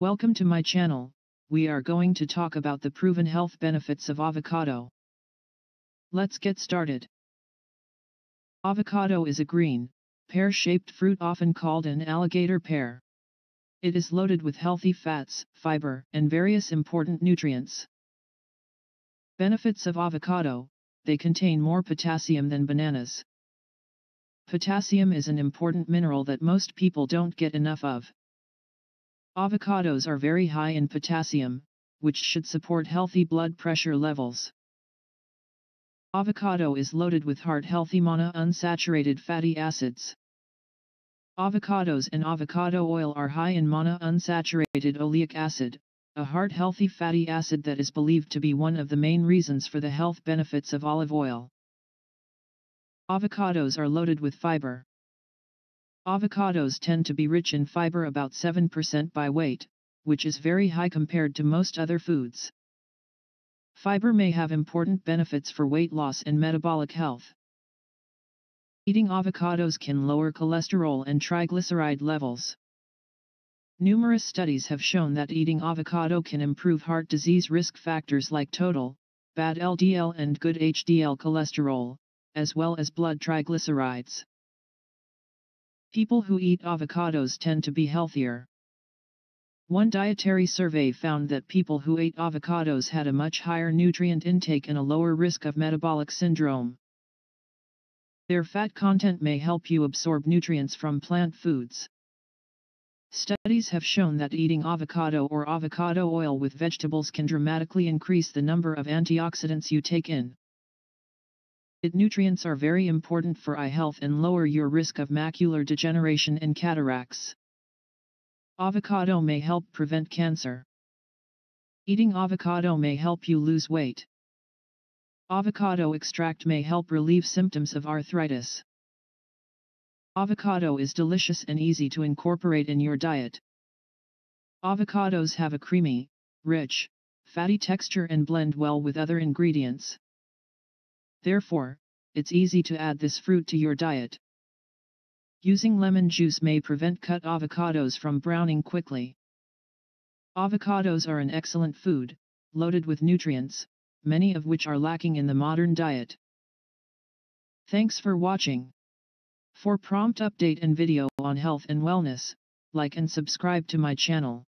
Welcome to my channel. We are going to talk about the proven health benefits of avocado. Let's get started. Avocado is a green, pear-shaped fruit often called an alligator pear. It is loaded with healthy fats, fiber, and various important nutrients. Benefits of avocado: they contain more potassium than bananas. Potassium is an important mineral that most people don't get enough of. Avocados are very high in potassium, which should support healthy blood pressure levels. Avocado is loaded with heart-healthy monounsaturated fatty acids. Avocados and avocado oil are high in monounsaturated oleic acid, a heart-healthy fatty acid that is believed to be one of the main reasons for the health benefits of olive oil. Avocados are loaded with fiber. Avocados tend to be rich in fiber, about 7% by weight, which is very high compared to most other foods. Fiber may have important benefits for weight loss and metabolic health. Eating avocados can lower cholesterol and triglyceride levels. Numerous studies have shown that eating avocado can improve heart disease risk factors like total, bad LDL and good HDL cholesterol, as well as blood triglycerides. People who eat avocados tend to be healthier. One dietary survey found that people who ate avocados had a much higher nutrient intake and a lower risk of metabolic syndrome. Their fat content may help you absorb nutrients from plant foods. Studies have shown that eating avocado or avocado oil with vegetables can dramatically increase the number of antioxidants you take in. Nutrients are very important for eye health and lower your risk of macular degeneration and cataracts. Avocado may help prevent cancer. Eating avocado may help you lose weight. Avocado extract may help relieve symptoms of arthritis. Avocado is delicious and easy to incorporate in your diet. Avocados have a creamy, rich, fatty texture and blend well with other ingredients. Therefore, it's easy to add this fruit to your diet. Using lemon juice may prevent cut avocados from browning quickly. Avocados are an excellent food, loaded with nutrients, many of which are lacking in the modern diet. Thanks for watching. For prompt update and video on health and wellness, like and subscribe to my channel.